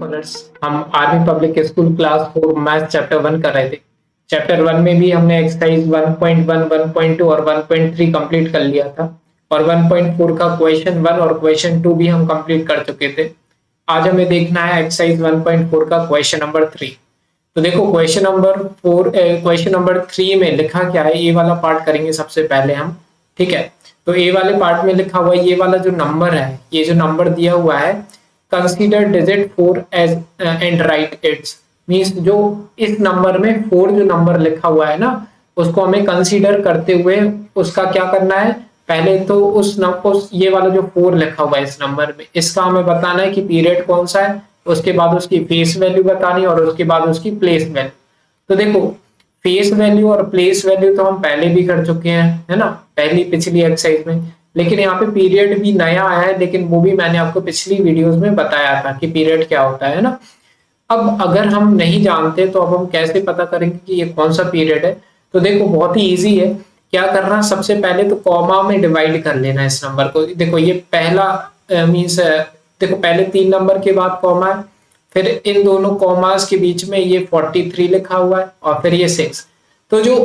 Scholars. हम army public school class 4 math chapter 1 कर रहे थे। चैप्टर 1 में भी हमने एक्सरसाइज 1.1, 1.2 और 1.3 कंप्लीट कर लिया था और 1.4 का क्वेश्चन 1 और क्वेश्चन 2 भी हम कंप्लीट कर चुके थे। आज हमें देखना है एक्सरसाइज 1.4 का क्वेश्चन नंबर 3। तो देखो क्वेश्चन नंबर 3 में लिखा क्या है, ये वाला पार्ट करेंगे सबसे पहले हम। ठीक है, तो ए वाले पार्ट में लिखा हुआ है, ये वाला जो नंबर है, ये जो नंबर दिया हुआ है, consider digit 4 as and right it's, means जो इस नंबर में 4 जो नंबर लिखा हुआ है ना, उसको हमें कंसीडर करते हुए उसका क्या करना है, पहले तो उस ये वाला जो 4 लिखा हुआ है इस नंबर में, इसका हमें बताना है कि पीरियड कौन सा है, उसके बाद उसकी फेस वैल्यू बतानी और उसके बाद उसकी प्लेस वैल्यू। तो देखो फेस वैल्यू और प्लेस वैल्यू तो हम पहले भी कर चुके हैं, है ना, पिछली एक्सरसाइज में। लेकिन यहाँ पे पीरियड भी नया आया है, लेकिन वो भी मैंने आपको पिछली वीडियोस में बताया था कि पीरियड क्या होता है ना। अब अगर हम नहीं जानते तो अब हम कैसे पता करेंगे कि ये कौन सा पीरियड है। तो देखो बहुत ही इजी है, क्या करना, सबसे पहले तो कॉमा में डिवाइड कर लेना है इस नंबर को। देखो ये पहला मीन्स देखो पहले 3 नंबर के बाद कॉमा है, फिर इन दोनों कॉमास के बीच में ये 43 लिखा हुआ है और फिर ये 6। तो जो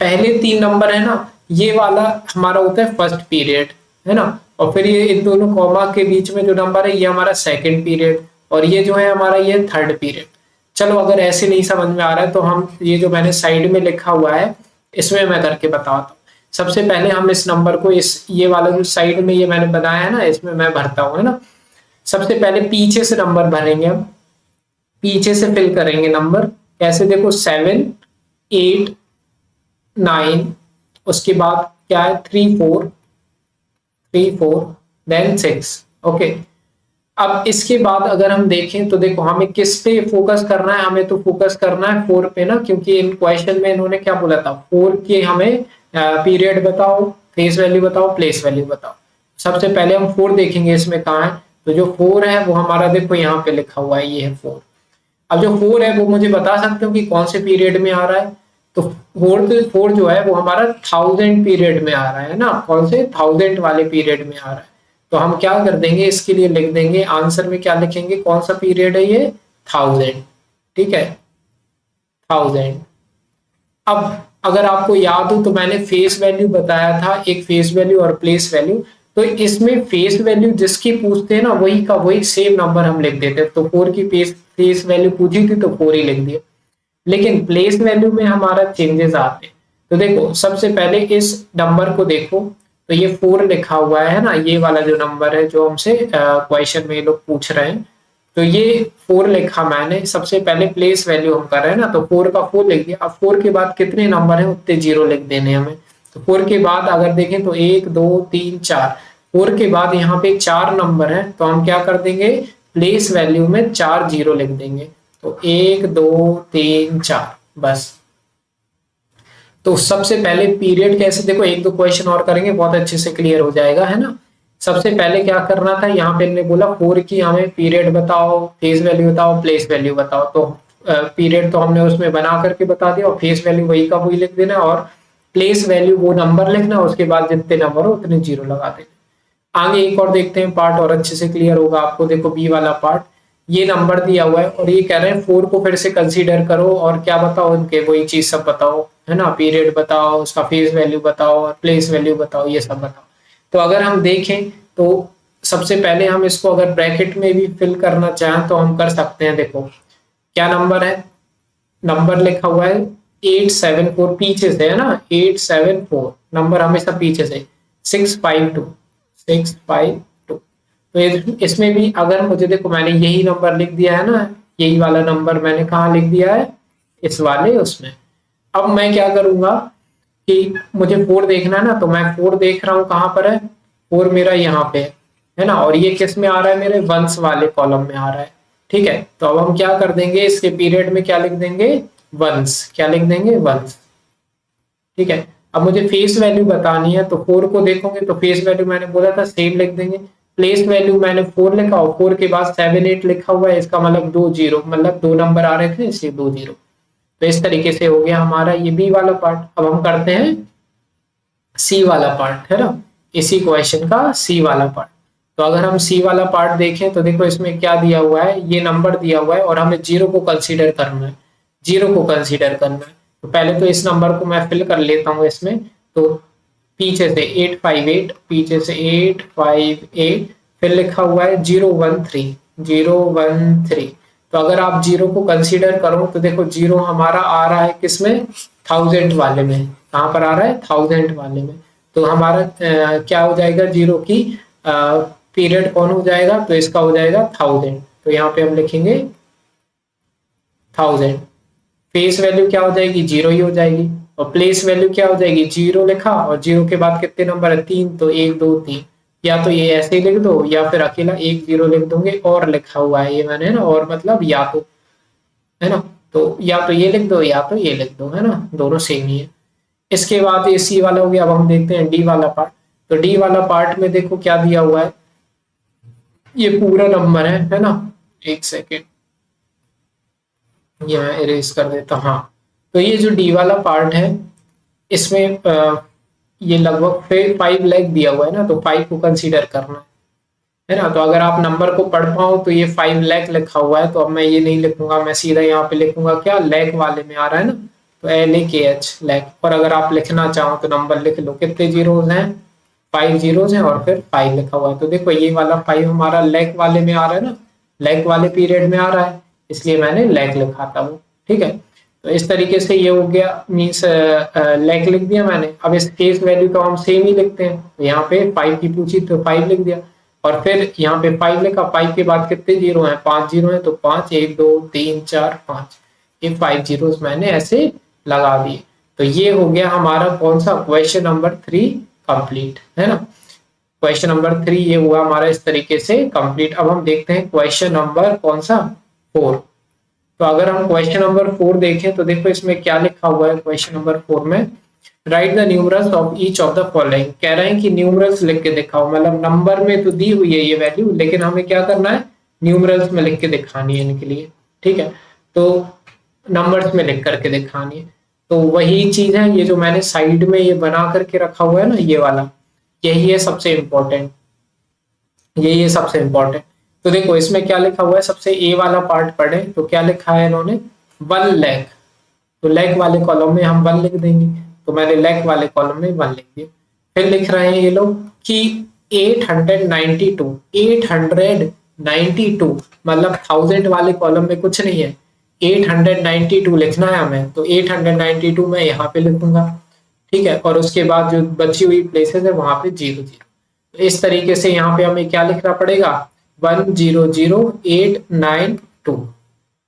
पहले 3 नंबर है ना, ये वाला हमारा होता है फर्स्ट पीरियड, है ना, और फिर ये इन दोनों कॉमा के बीच में जो नंबर है ये हमारा सेकंड पीरियड और ये जो है हमारा ये थर्ड पीरियड। चलो अगर ऐसे नहीं समझ में आ रहा है तो हम ये जो मैंने साइड में लिखा हुआ है इसमें मैं करके बताता हूँ। सबसे पहले हम इस नंबर को ये वाला जो साइड में ये मैंने बनाया है ना, इसमें मैं भरता हूँ, है ना। सबसे पहले पीछे से नंबर भरेंगे, हम पीछे से फिल करेंगे नंबर। कैसे, देखो 7, 8, 9, उसके बाद क्या है 3, 4 देन 6। ओके, अब इसके बाद अगर हम देखें तो देखो हमें किस पे फोकस करना है, हमें तो फोकस करना है 4 पे ना, क्योंकि इन क्वेश्चन में इन्होंने क्या बोला था, 4 के हमें पीरियड बताओ, फेस वैल्यू बताओ, प्लेस वैल्यू बताओ। सबसे पहले हम 4 देखेंगे इसमें कहाँ है। तो जो 4 है वो हमारा देखो यहाँ पे लिखा हुआ है, ये है 4। अब जो 4 है वो मुझे बता सकते हो कि कौन से पीरियड में आ रहा है। तो 4 जो है वो हमारा 1000 पीरियड में आ रहा है ना, कौन से 1000 वाले पीरियड में आ रहा है। तो हम क्या कर देंगे, इसके लिए लिख देंगे आंसर में क्या लिखेंगे, कौन सा पीरियड है ये, 1000। ठीक है, 1000। अब अगर आपको याद हो तो मैंने फेस वैल्यू बताया था, एक फेस वैल्यू और प्लेस वैल्यू। तो इसमें फेस वैल्यू जिसकी पूछते हैं ना, वही का वही सेम नंबर हम लिख देते हैं। तो 4 की फेस वैल्यू पूछी थी तो 4 ही लिख दिया। लेकिन प्लेस वैल्यू में हमारा चेंजेस आते हैं। तो देखो सबसे पहले इस नंबर को देखो, तो ये 4 लिखा हुआ है ना, ये वाला जो नंबर है जो हमसे क्वेश्चन में लोग पूछ रहे हैं, तो ये 4 लिखा मैंने। सबसे पहले प्लेस वैल्यू हम कर रहे हैं ना, तो 4 का 4 लिख दिया। अब 4 के बाद कितने नंबर है उतने 0 लिख देने हमें। तो 4 के बाद अगर देखें तो 1, 2, 3, 4, 4 के बाद यहाँ पे 4 नंबर है, तो हम क्या कर देंगे, प्लेस वैल्यू में 4 0 लिख देंगे। तो 1, 2, 3, 4 बस। तो सबसे पहले पीरियड कैसे, देखो 1-2 क्वेश्चन और करेंगे, बहुत अच्छे से क्लियर हो जाएगा, है ना। सबसे पहले क्या करना था, यहाँ पे इन्होंने बोला 4 की हमें पीरियड बताओ, फेस वैल्यू बताओ, प्लेस वैल्यू बताओ। तो पीरियड तो हमने उसमें बना करके बता दिया, और फेस वैल्यू वही का वही लिख देना, और प्लेस वैल्यू वो नंबर लिखना, उसके बाद जितने नंबर हो उतने 0 लगा देना। आगे एक और देखते हैं पार्ट, और अच्छे से क्लियर होगा आपको। देखो बी वाला पार्ट, ये नंबर दिया हुआ है और ये कह रहे हैं 4 को फिर से कंसीडर करो और क्या बताओ, उनके वही चीज सब बताओ, है ना, पीरियड बताओ, उसका फेस वैल्यू बताओ और प्लेस वैल्यू बताओ, ये सब बताओ। तो अगर हम देखें तो सबसे पहले हम इसको अगर ब्रैकेट में भी फिल करना चाहें तो हम कर सकते हैं। देखो क्या नंबर है, नंबर लिखा हुआ है 874, पीछे से है ना, 874 नंबर हमेशा पीछे से, 652। तो इसमें भी अगर मुझे, देखो मैंने यही नंबर लिख दिया है ना, यही वाला नंबर मैंने कहाँ लिख दिया है, इस वाले उसमें। अब मैं क्या करूंगा कि मुझे 4 देखना है ना, तो मैं 4 देख रहा हूँ कहाँ पर है, 4 मेरा यहाँ पे है ना, और ये किस में आ रहा है, मेरे वंस वाले कॉलम में आ रहा है। ठीक है, तो अब हम क्या कर देंगे, इसके पीरियड में क्या लिख देंगे, वंस, क्या लिख देंगे, वंस। ठीक है, अब मुझे फेस वैल्यू बतानी है, तो 4 को देखोगे तो फेस वैल्यू मैंने बोला था सेम लिख देंगे। प्लेस वैल्यू मैंने 4 लिखा और 4 के बाद 7, 8 लिखा हुआ है, इसका मतलब 2 0, मतलब 2 नंबर आ रहे थे इसलिए 2 0। तो इस तरीके से हो गया हमारा ये बी वाला पार्ट। अब हम करते हैं सी वाला पार्ट, है ना, इसी क्वेश्चन का सी वाला पार्ट। तो अगर हम सी वाला पार्ट देखें तो देखो इसमें क्या दिया हुआ है, ये नंबर दिया हुआ है और हमें जीरो को कंसीडर करना है, जीरो को कंसीडर करना है। तो पहले तो इस नंबर को मैं फिल कर लेता हूँ इसमें। तो पीछे से 858, पीछे से 858, फिर लिखा हुआ है 013, 013। तो अगर आप जीरो को कंसीडर करो तो देखो जीरो हमारा आ रहा है किसमें, थाउजेंड वाले में। कहाँ पर आ रहा है, थाउजेंड वाले में। तो हमारा क्या हो जाएगा, जीरो की पीरियड कौन हो जाएगा, तो इसका हो जाएगा थाउजेंड। तो यहाँ पे हम लिखेंगे थाउजेंड। फेस वैल्यू क्या हो जाएगी, जीरो ही हो जाएगी। और प्लेस वैल्यू क्या हो जाएगी, जीरो लिखा और जीरो के बाद कितने नंबर है, तीन, तो एक दो तीन। या तो ये ऐसे ही लिख दो या फिर अकेला एक जीरो लिख दोगे, और लिखा हुआ है ये मैंने ना, और मतलब या तो, है ना। तो या तो ये लिख दो या तो ये लिख दो, है ना, दोनों सेम ही है। इसके बाद ये सी वाला हो गया। अब हम देखते हैं डी वाला पार्ट। तो डी वाला पार्ट में देखो क्या दिया हुआ है, ये पूरा नंबर है ना। एक सेकेंड, ये मैं इरेज कर देता हूँ। हाँ, तो ये जो डी वाला पार्ट है इसमें ये लगभग 5 लाख दिया हुआ है ना, तो 5 को कंसीडर करना है ना। तो अगर आप नंबर को पढ़ पाओ तो ये 5 लाख लिखा हुआ है, तो अब मैं ये नहीं लिखूंगा, मैं सीधा यहाँ पे लिखूंगा क्या, लैख वाले में आ रहा है ना, तो LAKH लैख। और अगर आप लिखना चाहो तो नंबर लिख लो, कितने जीरोज हैं, 5 जीरोज हैं और फिर 5 लिखा हुआ है। तो देखो ये वाला 5 हमारा लैख वाले में आ रहा है ना, लैख वाले पीरियड में आ रहा है, इसलिए मैंने लैख लिखा था वो। ठीक है, तो इस तरीके से ये हो गया, मीन्स लैख लिख दिया मैंने। अब इस केस वैल्यू तो हम सेम ही लिखते हैं, तो यहाँ पे 5 की पूछी तो 5 लिख दिया, और फिर यहाँ पे 5 लिखा। 5 के बाद कितने जीरो हैं, 5 जीरो हैं, तो 5, 1 2 3 4 5, ये 5 जीरोस मैंने ऐसे लगा दिए। तो ये हो गया हमारा कौन सा, क्वेश्चन नंबर 3 कंप्लीट, है ना। क्वेश्चन नंबर 3 ये हुआ हमारा इस तरीके से कंप्लीट। अब हम देखते हैं क्वेश्चन नंबर कौन सा, 4। तो अगर हम क्वेश्चन नंबर 4 देखें तो देखो इसमें क्या लिखा हुआ है क्वेश्चन नंबर 4 में, right the numerals of each of the following. कह रहे हैं कि न्यूमरल्स लिख के दिखाओ, मतलब नंबर में तो दी हुई है ये वैल्यू, लेकिन हमें क्या करना है, न्यूमरल्स में लिख के दिखानी है इनके लिए। ठीक है, तो नंबर्स में लिख करके दिखानी है। तो वही चीज है, ये जो मैंने साइड में ये बना करके रखा हुआ है ना, ये वाला, यही है सबसे इम्पोर्टेंट, यही है सबसे इम्पोर्टेंट। तो देखो इसमें क्या लिखा हुआ है, सबसे ए वाला पार्ट पढ़े तो क्या लिखा है इन्होंने, 1 लाख। तो लैख वाले कॉलम में हम 1 लिख देंगे, तो मैंने लैख वाले कॉलम में 1 लिख दिया। फिर लिख रहे हैं ये लोग कि 892, 892 मतलब 1000 वाले कॉलम में कुछ नहीं है, 892 लिखना है हमें, तो 892 मैं यहाँ पे लिखूंगा। ठीक है, और उसके बाद जो बची हुई प्लेसेस है वहां पे 0 0। तो इस तरीके से यहाँ पे हमें क्या लिखना पड़ेगा, 100892,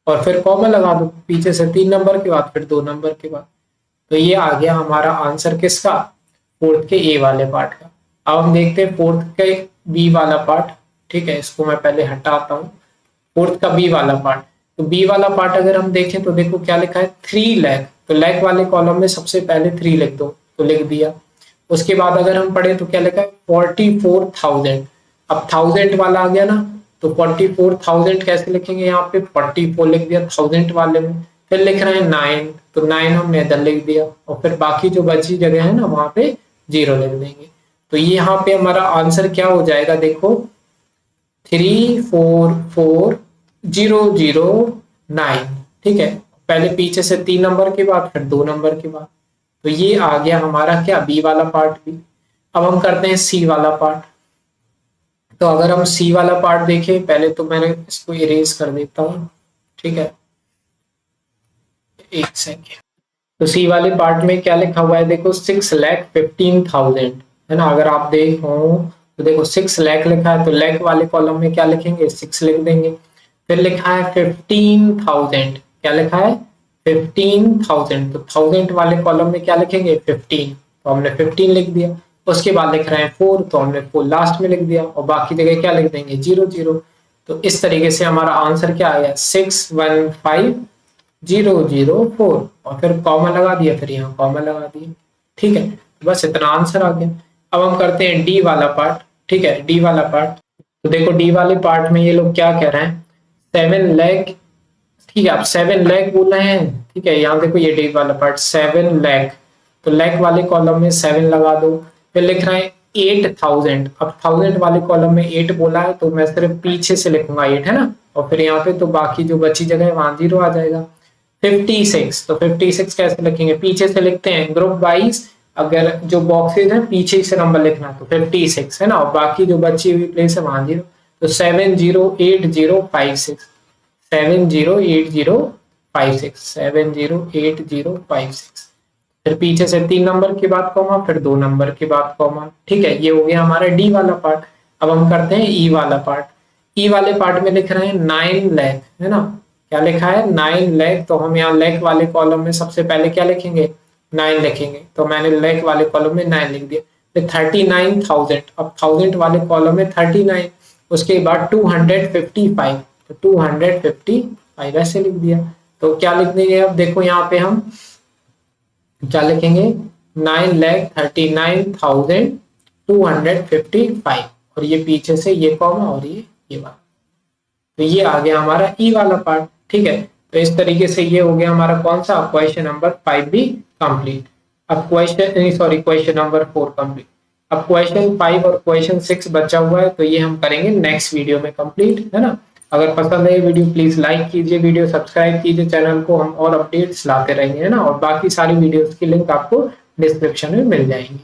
और फिर कॉमा लगा दो पीछे से 3 नंबर के बाद, फिर 2 नंबर के बाद। तो ये आ गया हमारा आंसर किसका, 4th के ए वाले पार्ट का। अब हम देखते हैं 4th के बी वाला पार्ट। ठीक है, इसको मैं पहले हटाता हूँ, 4th का बी वाला पार्ट। तो बी वाला पार्ट अगर हम देखें तो देखो क्या लिखा है, 3 लाख। तो लाख वाले कॉलम में सबसे पहले 3 लिख दो, तो लिख दिया। उसके बाद अगर हम पढ़े तो क्या लिखा है, 44,000। अब 1000 वाला आ गया ना, तो 44,000 कैसे लिखेंगे, यहाँ पे 44 लिख दिया 1000 वाले में। फिर लिख रहे हैं 9, तो 9 हमने इधर लिख दिया, और फिर बाकी जो बची जगह है ना वहां पे 0 लिख देंगे। तो ये यहाँ पे हमारा आंसर क्या हो जाएगा, देखो 344009। ठीक है, पहले पीछे से 3 नंबर के बाद फिर 2 नंबर के बाद। तो ये आ गया हमारा क्या, बी वाला पार्ट भी। अब हम करते हैं सी वाला पार्ट। तो अगर हम सी वाला पार्ट देखें, पहले तो मैंने इसको इरेज कर देता हूँ। ठीक है, एक सेकेंड। तो सी वाले पार्ट में क्या लिखा हुआ है, देखो 6,15,000, है ना। अगर आप देखो तो देखो 6 लाख लिखा है, तो लाख वाले कॉलम में क्या लिखेंगे, 6 लिख देंगे। फिर लिखा है 15,000, क्या लिखा है 15,000, तो 1000 वाले कॉलम में क्या लिखेंगे 15, तो हमने 15 लिख दिया। उसके बाद लिख रहे हैं 4, तो हमने 4 लास्ट में लिख दिया, और बाकी जगह क्या लिख देंगे 0 0। तो इस तरीके से हमारा आंसर क्या आया, 615004, और फिर कॉमा लगा दिया, फिर यहाँ कॉमा लगा दिया। ठीक है, बस इतना आंसर आ गया। अब हम करते हैं डी वाला पार्ट। ठीक है, डी वाला पार्ट। तो देखो डी वाले पार्ट में ये लोग क्या कह रहे हैं, 7 लाख। ठीक है, आप 7 लाख बोल रहे हैं। ठीक है, यहाँ देखो ये डी वाला पार्ट 7 लाख, तो लाख वाले कॉलम में 7 लगा दो। फिर लिख रहे हैं 8000। अब 1000 वाले कॉलम में 8 बोला है तो मैं सिर्फ पीछे से लिखूंगा 8, है ना, और फिर यहाँ पे तो बाकी जो बची जगह है वहां 0 आ जाएगा। 56, तो 56 कैसे लिखेंगे, पीछे से लिखते हैं ग्रुप वाइज, अगर जो बॉक्सेज हैं पीछे से नंबर लिखना तो 56, है ना, और बाकी जो बची हुई प्लेस है वहां 0, तो 708056, 708056, 708056, फिर पीछे से 3 नंबर के बाद कॉमा, फिर 2 नंबर के बाद कॉमा। ठीक है, ये हो गया हमारा डी वाला पार्ट। अब हम करते हैं ई वाला पार्ट। ई वाले पार्ट में लिख रहे हैं 9 लाख, है ना, क्या लिखा है 9 लाख, तो हम यहाँ लाख वाले कॉलम में सबसे पहले क्या लिखेंगे 9 लिखेंगे, तो मैंने लाख वाले कॉलम में 9 लिख दिया। फिर 39,000, अब 1000 वाले कॉलम में 39, उसके बाद 255, तो 255 ऐसे लिख दिया। तो क्या लिख देंगे, अब देखो यहाँ पे हम क्या लिखेंगे 9,39,255, और ये पीछे से ये कॉमा और ये वाला, तो ये आ गया हमारा ई वाला पार्ट। ठीक है, तो इस तरीके से ये हो गया हमारा कौन सा क्वेश्चन नंबर 5 भी कंप्लीट। अब क्वेश्चन नंबर 4 कंप्लीट। अब क्वेश्चन 5 और क्वेश्चन 6 बचा हुआ है, तो ये हम करेंगे नेक्स्ट वीडियो में कंप्लीट, है ना। अगर पसंद है वीडियो प्लीज लाइक कीजिए, वीडियो सब्सक्राइब कीजिए चैनल को, हम और अपडेट्स लाते रहेंगे, है ना, और बाकी सारी वीडियोस की लिंक आपको डिस्क्रिप्शन में मिल जाएंगी।